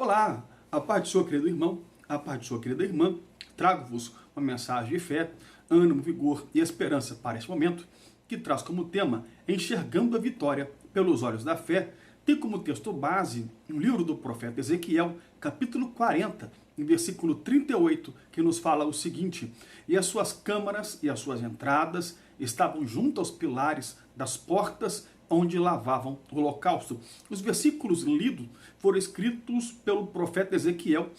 Olá, a paz do Senhor, querido irmão, a paz do Senhor, querida irmã. Trago-vos uma mensagem de fé, ânimo, vigor e esperança para este momento, que traz como tema Enxergando a Vitória pelos Olhos da Fé. Tem como texto base um livro do profeta Ezequiel, capítulo 40, em versículo 38, que nos fala o seguinte: E as suas câmaras e as suas entradas estavam junto aos pilares das portas onde lavavam o holocausto. Os versículos lidos foram escritos pelo profeta Ezequiel,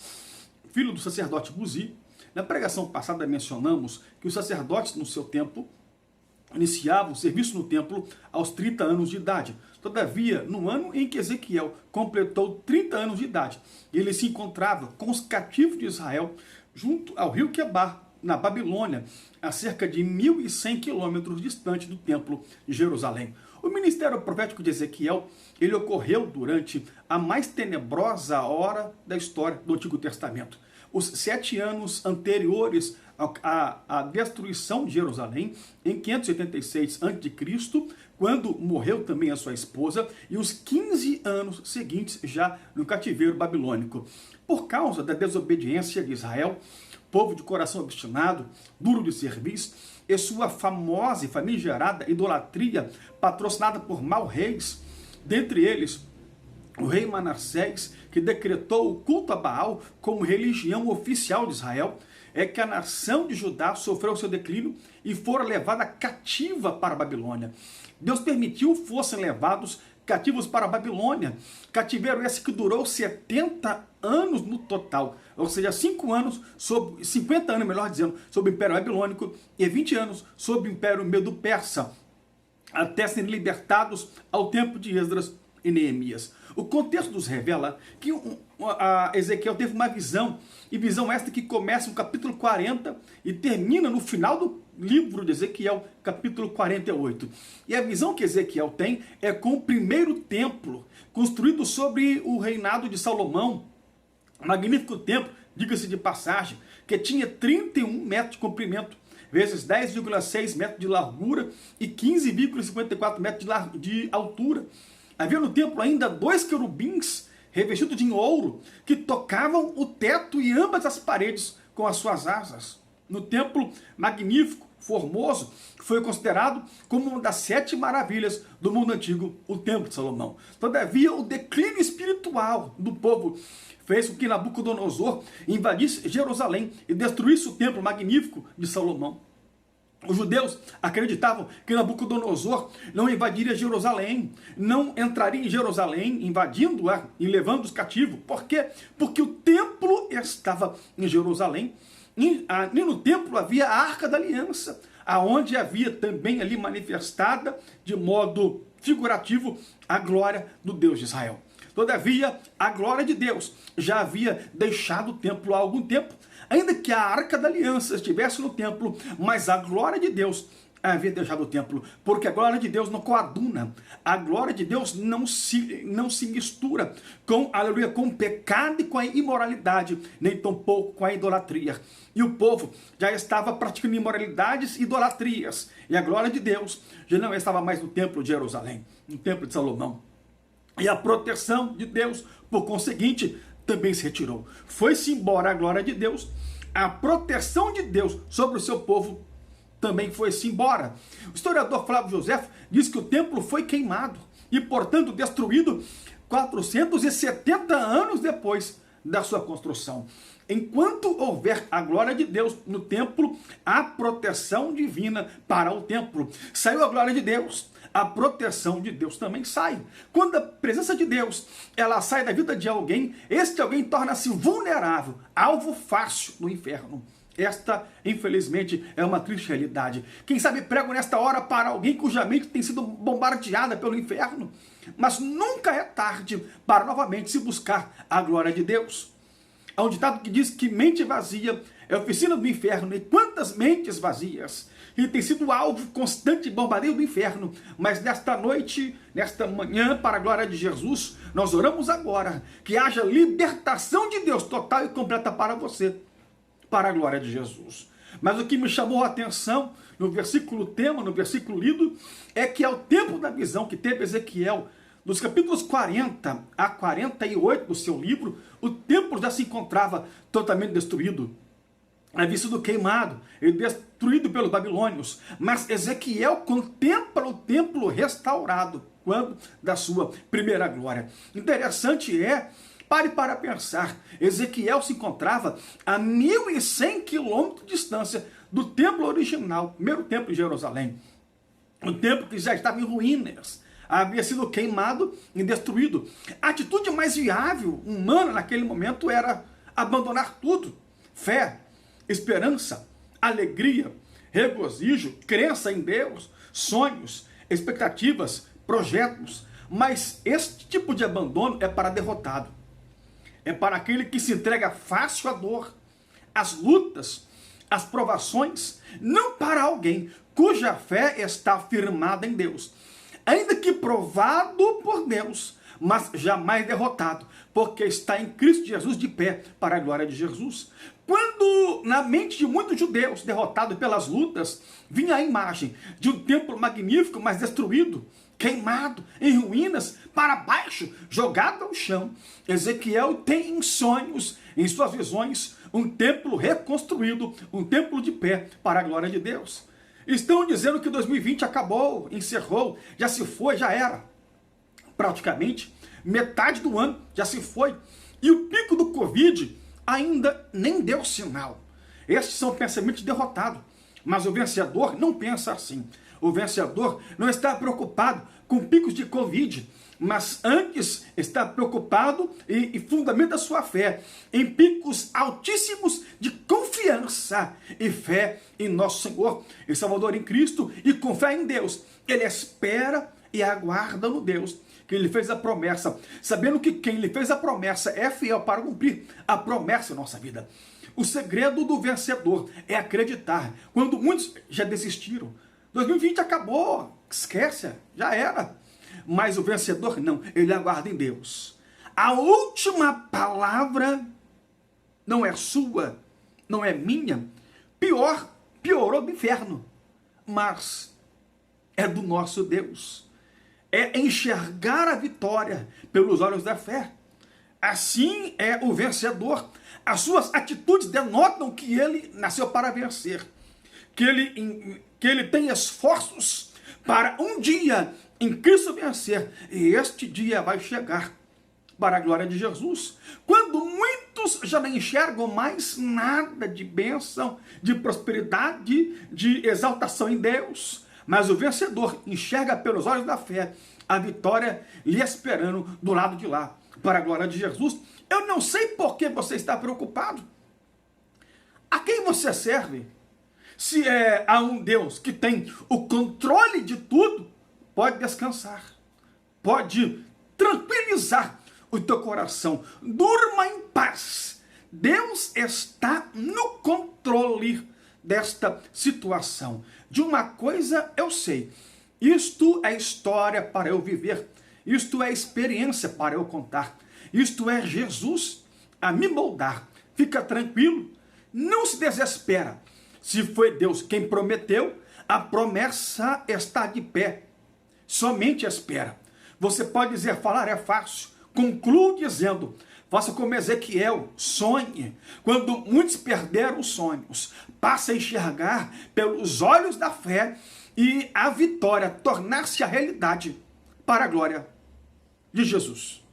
filho do sacerdote Buzi. Na pregação passada mencionamos que os sacerdotes no seu tempo iniciavam o serviço no templo aos 30 anos de idade. Todavia, no ano em que Ezequiel completou 30 anos de idade, ele se encontrava com os cativos de Israel junto ao rio Quebar, na Babilônia, a cerca de 1.100 quilômetros distante do templo de Jerusalém. O ministério profético de Ezequiel, ele ocorreu durante a mais tenebrosa hora da história do Antigo Testamento. Os 7 anos anteriores à destruição de Jerusalém, em 586 a.C., quando morreu também a sua esposa, e os 15 anos seguintes já no cativeiro babilônico. Por causa da desobediência de Israel, povo de coração obstinado, duro de serviço, e sua famosa e famigerada idolatria, patrocinada por maus reis, dentre eles o rei Manassés, que decretou o culto a Baal como religião oficial de Israel, é que a nação de Judá sofreu seu declínio e fora levada cativa para a Babilônia. Deus permitiu fossem levados cativos para a Babilônia, cativeiro esse que durou 70 anos no total, ou seja, 50 anos, melhor dizendo, sob o Império Babilônico e 20 anos sob o Império Medo-Persa, até serem libertados ao tempo de Esdras e Neemias. O contexto nos revela que Ezequiel teve uma visão, e visão esta que começa no capítulo 40 e termina no final do livro de Ezequiel, capítulo 48. E a visão que Ezequiel tem é com o primeiro templo, construído sobre o reinado de Salomão. Magnífico templo, diga-se de passagem, que tinha 31 metros de comprimento, vezes 10,6 metros de largura e 15,54 metros de altura. Havia no templo ainda 2 querubins revestidos de ouro que tocavam o teto e ambas as paredes com as suas asas. No templo magnífico, formoso, que foi considerado como uma das 7 maravilhas do mundo antigo, o templo de Salomão. Todavia, o declínio espiritual do povo fez com que Nabucodonosor invadisse Jerusalém e destruísse o templo magnífico de Salomão. Os judeus acreditavam que Nabucodonosor não invadiria Jerusalém, não entraria em Jerusalém, invadindo-a e levando os cativos. Por quê? Porque o templo estava em Jerusalém, e no templo havia a Arca da Aliança, aonde havia também ali manifestada, de modo figurativo, a glória do Deus de Israel. Todavia, a glória de Deus já havia deixado o templo há algum tempo, ainda que a Arca da Aliança estivesse no templo, mas a glória de Deus havia deixado o templo, porque a glória de Deus não coaduna, a glória de Deus não se mistura com, aleluia, com o pecado e com a imoralidade, nem tampouco com a idolatria. E o povo já estava praticando imoralidades e idolatrias, e a glória de Deus já não estava mais no templo de Jerusalém, no templo de Salomão. E a proteção de Deus, por conseguinte, também se retirou. Foi-se embora a glória de Deus, a proteção de Deus sobre o seu povo também foi-se embora. O historiador Flávio José diz que o templo foi queimado e, portanto, destruído 470 anos depois da sua construção. Enquanto houver a glória de Deus no templo, há proteção divina para o templo. Saiu a glória de Deus, a proteção de Deus também sai. Quando a presença de Deus ela sai da vida de alguém, este alguém torna-se vulnerável, alvo fácil do inferno. Esta, infelizmente, é uma triste realidade. Quem sabe prego nesta hora para alguém cuja mente tem sido bombardeada pelo inferno. Mas nunca é tarde para novamente se buscar a glória de Deus. Há um ditado que diz que mente vazia é oficina do inferno, e quantas mentes vazias! E tem sido alvo constante de bombardeio do inferno. Mas nesta noite, nesta manhã, para a glória de Jesus, nós oramos agora que haja libertação de Deus total e completa para você, para a glória de Jesus. Mas o que me chamou a atenção no versículo tema, no versículo lido, é que ao tempo da visão que teve Ezequiel Dos capítulos 40 a 48 do seu livro, o templo já se encontrava totalmente destruído. Havia sido queimado e destruído pelos babilônios. Mas Ezequiel contempla o templo restaurado quando da sua primeira glória. Interessante pare para pensar, Ezequiel se encontrava a 1.100 quilômetros de distância do templo original, primeiro templo de Jerusalém. Um templo que já estava em ruínas, havia sido queimado e destruído. A atitude mais viável, humana naquele momento, era abandonar tudo. Fé, esperança, alegria, regozijo, crença em Deus, sonhos, expectativas, projetos. Mas este tipo de abandono é para derrotado. É para aquele que se entrega fácil à dor, às lutas, às provações, não para alguém cuja fé está firmada em Deus. Ainda que provado por Deus, mas jamais derrotado, porque está em Cristo Jesus de pé para a glória de Jesus. Quando na mente de muitos judeus, derrotados pelas lutas, vinha a imagem de um templo magnífico, mas destruído, queimado, em ruínas, para baixo, jogado ao chão, Ezequiel tem em sonhos, em suas visões, um templo reconstruído, um templo de pé para a glória de Deus. Estão dizendo que 2020 acabou, encerrou, já se foi, já era. Praticamente, metade do ano já se foi. E o pico do Covid ainda nem deu sinal. Estes são pensamentos derrotados. Mas o vencedor não pensa assim. O vencedor não está preocupado com picos de Covid, mas antes está preocupado e fundamenta a sua fé em picos altíssimos de confiança e fé em nosso Senhor e Salvador em Cristo, e com fé em Deus. Ele espera e aguarda no Deus que lhe fez a promessa, sabendo que quem lhe fez a promessa é fiel para cumprir a promessa em nossa vida. O segredo do vencedor é acreditar, quando muitos já desistiram. 2020 acabou, esquece, já era. Mas o vencedor não, ele aguarda em Deus. A última palavra não é sua, não é minha. Piorou do inferno, mas é do nosso Deus. É enxergar a vitória pelos olhos da fé. Assim é o vencedor. As suas atitudes denotam que ele nasceu para vencer. Que ele tem esforços para um dia em Cristo vencer. E este dia vai chegar para a glória de Jesus. Quando muitos já não enxergam mais nada de bênção, de prosperidade, de exaltação em Deus. Mas o vencedor enxerga pelos olhos da fé a vitória lhe esperando do lado de lá, para a glória de Jesus. Eu não sei por que você está preocupado. A quem você serve? Se é a um Deus que tem o controle de tudo, pode descansar, pode tranquilizar o teu coração. Durma em paz. Deus está no controle desta situação. De uma coisa eu sei, isto é história para eu viver, isto é experiência para eu contar, isto é Jesus a me moldar. Fica tranquilo, não se desespera. Se foi Deus quem prometeu, a promessa está de pé. Somente espera. Você pode dizer, falar é fácil. Concluo dizendo, faça como Ezequiel, sonhe. Quando muitos perderam os sonhos, passe a enxergar pelos olhos da fé e a vitória tornar-se a realidade para a glória de Jesus.